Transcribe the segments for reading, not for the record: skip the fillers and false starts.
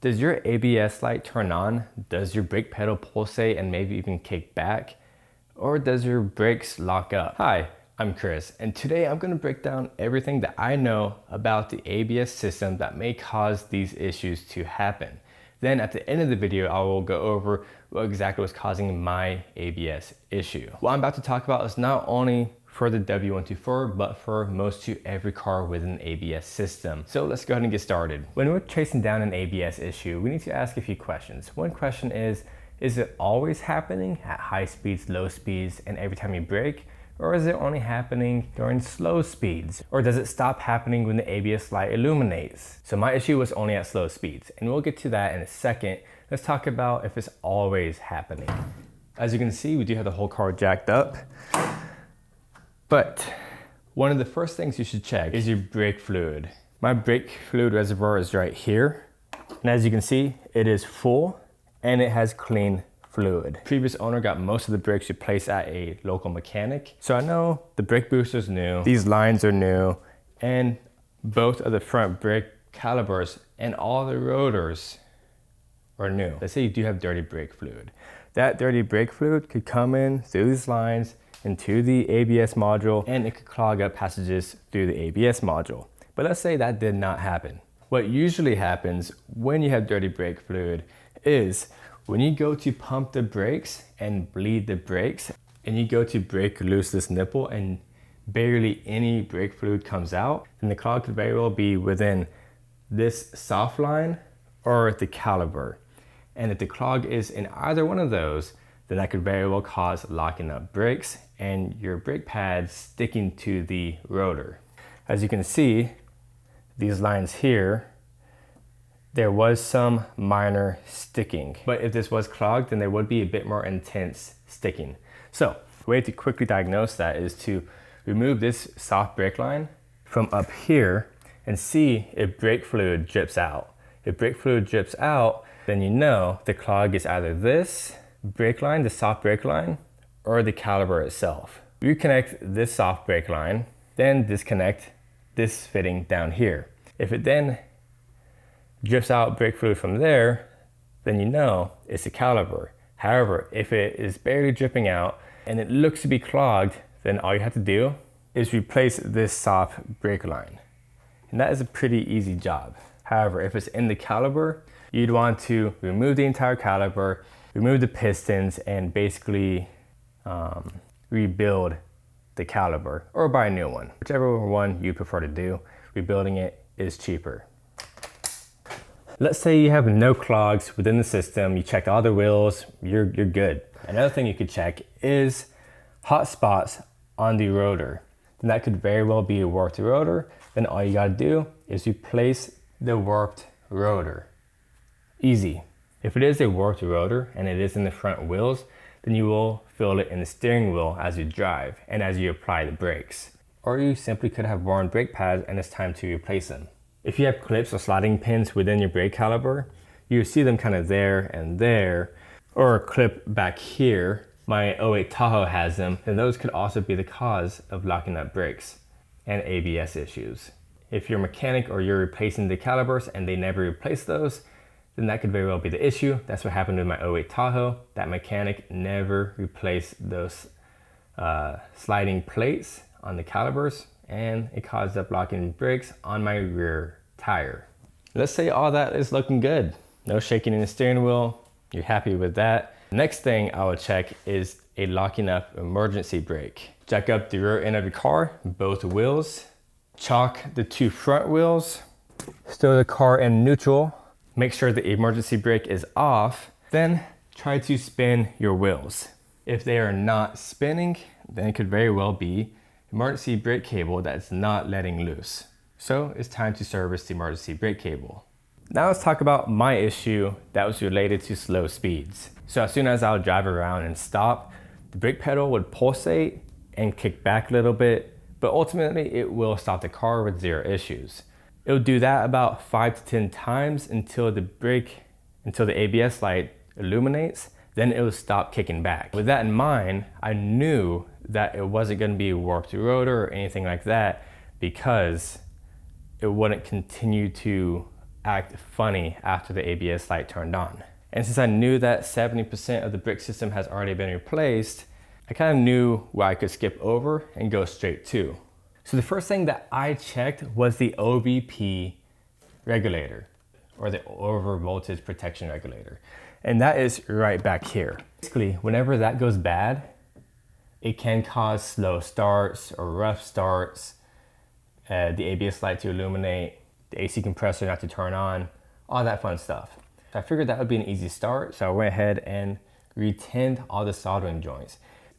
Does your ABS light turn on? Does your brake pedal pulsate and maybe even kick back? Or does your brakes lock up? Hi, I'm Chris, and today I'm gonna break down everything that I know about the ABS system that may cause these issues to happen. Then at the end of the video, I will go over what exactly was causing my ABS issue. What I'm about to talk about is not only for the W124, but for most to every car with an ABS system. So let's go ahead and get started. When we're chasing down an ABS issue, we need to ask a few questions. One question is it always happening at high speeds, low speeds, and every time you brake? Or is it only happening during slow speeds? Or does it stop happening when the ABS light illuminates? So my issue was only at slow speeds, and we'll get to that in a second. Let's talk about if it's always happening. As you can see, we do have the whole car jacked up. But one of the first things you should check is your brake fluid. My brake fluid reservoir is right here. And as you can see, it is full and it has clean fluid. Previous owner got most of the brakes replaced at a local mechanic. So I know the brake booster's new, these lines are new, and both of the front brake calipers and all the rotors are new. Let's say you do have dirty brake fluid. That dirty brake fluid could come in through these lines into the ABS module, and it could clog up passages through the ABS module. But let's say that did not happen. What usually happens when you have dirty brake fluid is when you go to pump the brakes and bleed the brakes, and you go to break loose this nipple and barely any brake fluid comes out, then the clog could very well be within this soft line or the caliper. And if the clog is in either one of those, then that could very well cause locking up brakes and your brake pads sticking to the rotor. As you can see, these lines here, there was some minor sticking. But if this was clogged, then there would be a bit more intense sticking. So the way to quickly diagnose that is to remove this soft brake line from up here and see if brake fluid drips out. If brake fluid drips out, then you know the clog is either this brake line, the soft brake line, or the caliper itself. Reconnect this soft brake line, then disconnect this fitting down here. If it then drips out brake fluid from there, then you know it's the caliper. However, if it is barely dripping out and it looks to be clogged, then all you have to do is replace this soft brake line. And that is a pretty easy job. However, if it's in the caliper, you'd want to remove the entire caliper, remove the pistons, and basically rebuild the caliper or buy a new one. Whichever one you prefer to do, rebuilding it is cheaper. Let's say you have no clogs within the system, you checked all the wheels, you're good. Another thing you could check is hot spots on the rotor. Then that could very well be a warped rotor. Then all you gotta do is replace the warped rotor. Easy. If it is a warped rotor and it is in the front wheels, then you will feel it in the steering wheel as you drive and as you apply the brakes. Or you simply could have worn brake pads and it's time to replace them. If you have clips or sliding pins within your brake caliper, you see them kind of there and there, or a clip back here. My '08 Tahoe has them, and those could also be the cause of locking up brakes and ABS issues. If you're a mechanic or you're replacing the calipers and they never replace those, then that could very well be the issue. That's what happened with my '08 Tahoe. That mechanic never replaced those sliding plates on the calipers, and it caused up locking brakes on my rear tire. Let's say all that is looking good. No shaking in the steering wheel, you're happy with that. Next thing I would check is a locking up emergency brake. Jack up the rear end of your car, both wheels, chalk the two front wheels, stow the car in neutral, make sure the emergency brake is off, then try to spin your wheels. If they are not spinning, then it could very well be emergency brake cable that's not letting loose. So it's time to service the emergency brake cable. Now let's talk about my issue that was related to slow speeds. So as soon as I would drive around and stop, the brake pedal would pulsate and kick back a little bit, but ultimately it will stop the car with zero issues. It will do that about 5 to 10 times until the ABS light illuminates, then it will stop kicking back. With that in mind, I knew that it wasn't going to be a warped rotor or anything like that because it wouldn't continue to act funny after the ABS light turned on. And since I knew that 70% of the brake system has already been replaced, I kind of knew where I could skip over and go straight to. So the first thing that I checked was the OVP regulator, or the over voltage protection regulator. And that is right back here. Basically, whenever that goes bad, it can cause slow starts or rough starts, the ABS light to illuminate, the AC compressor not to turn on, all that fun stuff. So I figured that would be an easy start. So I went ahead and retinned all the soldering joints.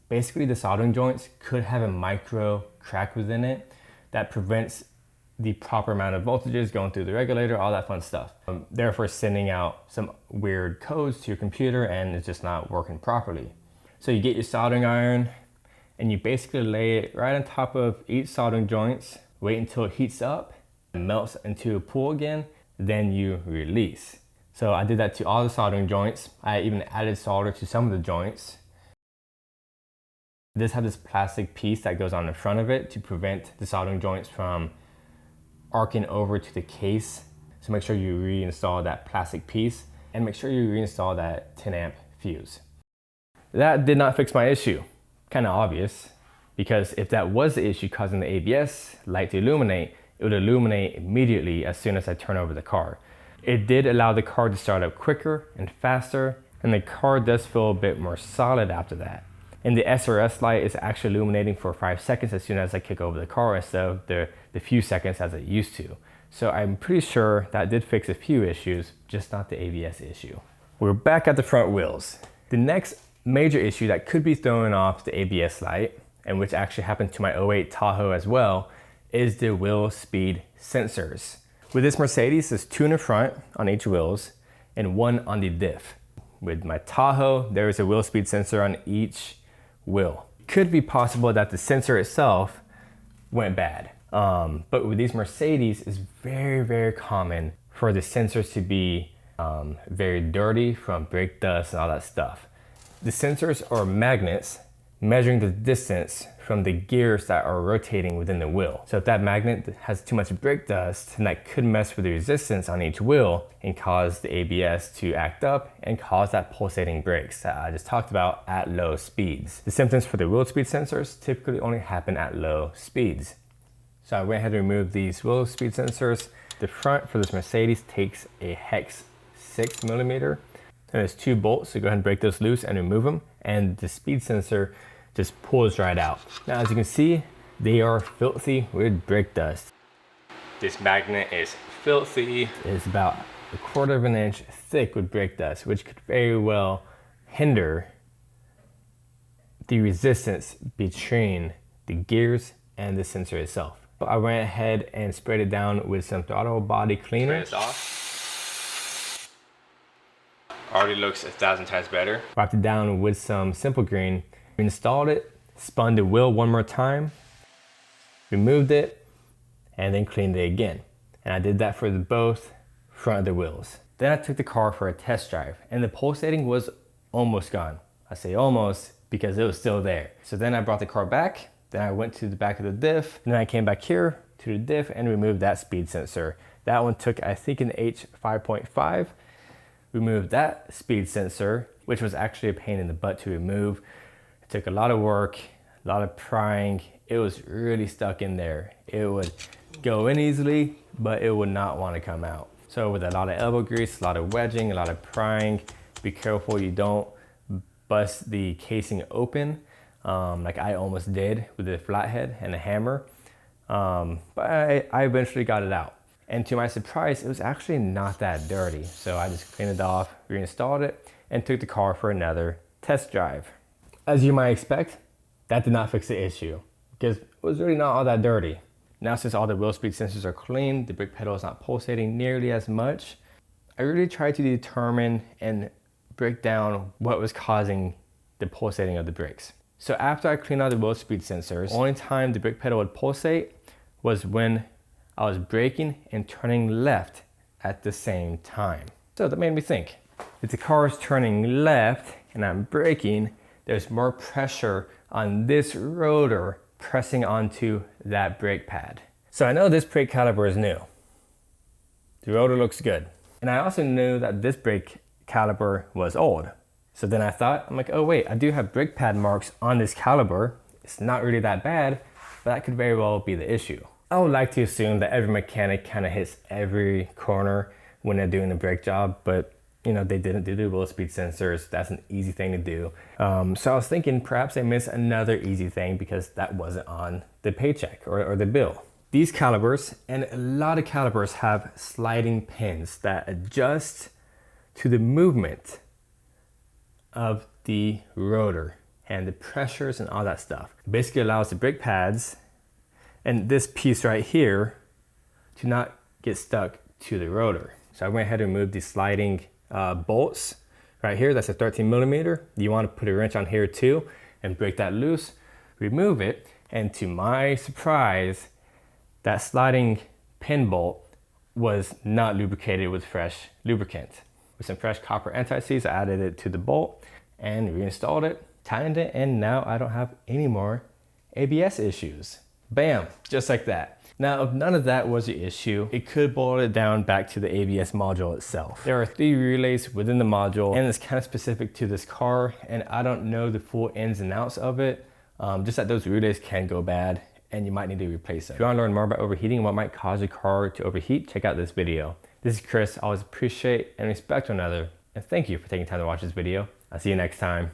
Basically, the soldering joints could have a micro crack within it that prevents the proper amount of voltages going through the regulator, all that fun stuff. Therefore sending out some weird codes to your computer and it's just not working properly. So you get your soldering iron and you basically lay it right on top of each soldering joints, wait until it heats up, and melts into a pool again, then you release. So I did that to all the soldering joints. I even added solder to some of the joints. This has this plastic piece that goes on the front of it to prevent the soldering joints from arcing over to the case. So make sure you reinstall that plastic piece and make sure you reinstall that 10 amp fuse. That did not fix my issue. Kind of obvious, because if that was the issue causing the ABS light to illuminate, it would illuminate immediately as soon as I turn over the car. It did allow the car to start up quicker and faster, and the car does feel a bit more solid after that. And the SRS light is actually illuminating for 5 seconds as soon as I kick over the car instead of the few seconds as it used to. So I'm pretty sure that did fix a few issues, just not the ABS issue. We're back at the front wheels. The next major issue that could be throwing off the ABS light, and which actually happened to my 08 Tahoe as well, is the wheel speed sensors. With this Mercedes, there's 2 in the front on each wheels and 1 on the diff. With my Tahoe, there is a wheel speed sensor on each wheel. It could be possible that the sensor itself went bad. But with these Mercedes, it's very, very common for the sensors to be very dirty from brake dust and all that stuff. The sensors are magnets measuring the distance from the gears that are rotating within the wheel. So if that magnet has too much brake dust, then that could mess with the resistance on each wheel and cause the ABS to act up and cause that pulsating brakes that I just talked about at low speeds. The symptoms for the wheel speed sensors typically only happen at low speeds. So I went ahead and removed these wheel speed sensors. The front for this Mercedes takes a hex 6mm. And there's 2 bolts, so go ahead and break those loose and remove them. And the speed sensor just pulls right out. Now, as you can see, they are filthy with brake dust. This magnet is filthy. It's about 1/4 of an inch thick with brake dust, which could very well hinder the resistance between the gears and the sensor itself. So I went ahead and sprayed it down with some throttle body cleaner. Spray this off. Already looks 1,000 times better. Wiped it down with some Simple Green, installed it, spun the wheel 1 more time, removed it, and then cleaned it again. And I did that for both front of the wheels. Then I took the car for a test drive, and the pulsating was almost gone. I say almost because it was still there. So then I brought the car back, then I went to the back of the diff, and then I came back here to the diff and removed that speed sensor. That one took, I think, an H5.5. Removed that speed sensor, which was actually a pain in the butt to remove. It took a lot of work, a lot of prying. It was really stuck in there. It would go in easily, but it would not want to come out. So with a lot of elbow grease, a lot of wedging, a lot of prying, be careful you don't bust the casing open, like I almost did with a flathead and a hammer. But I eventually got it out. And to my surprise, it was actually not that dirty. So I just cleaned it off, reinstalled it, and took the car for another test drive. As you might expect, that did not fix the issue because it was really not all that dirty. Now, since all the wheel speed sensors are clean, the brake pedal is not pulsating nearly as much, I really tried to determine and break down what was causing the pulsating of the brakes. So after I cleaned out the wheel speed sensors, the only time the brake pedal would pulsate was when I was braking and turning left at the same time. So that made me think, if the car is turning left and I'm braking, there's more pressure on this rotor pressing onto that brake pad. So I know this brake caliper is new. The rotor looks good. And I also knew that this brake caliper was old. So then I thought, I'm like, oh wait, I do have brake pad marks on this caliper. It's not really that bad, but that could very well be the issue. I would like to assume that every mechanic kind of hits every corner when they're doing the brake job, but you know, they didn't do the wheel speed sensors. That's an easy thing to do. So I was thinking perhaps they missed another easy thing because that wasn't on the paycheck or the bill. These calipers, and a lot of calipers, have sliding pins that adjust to the movement of the rotor and the pressures and all that stuff. It basically allows the brake pads and this piece right here to not get stuck to the rotor. So I went ahead and removed these sliding bolts right here. That's a 13 millimeter. You want to put a wrench on here too and break that loose, remove it, and to my surprise, that sliding pin bolt was not lubricated with fresh lubricant. With some fresh copper anti-seize, I added it to the bolt and reinstalled it, tightened it, and now I don't have any more ABS issues. Bam, just like that. Now, if none of that was the issue, it could boil it down back to the ABS module itself. There are 3 relays within the module, and it's kind of specific to this car, and I don't know the full ins and outs of it. Just that those relays can go bad, and you might need to replace them. If you want to learn more about overheating and what might cause your car to overheat, check out this video. This is Chris. I always appreciate and respect one another, and thank you for taking time to watch this video. I'll see you next time.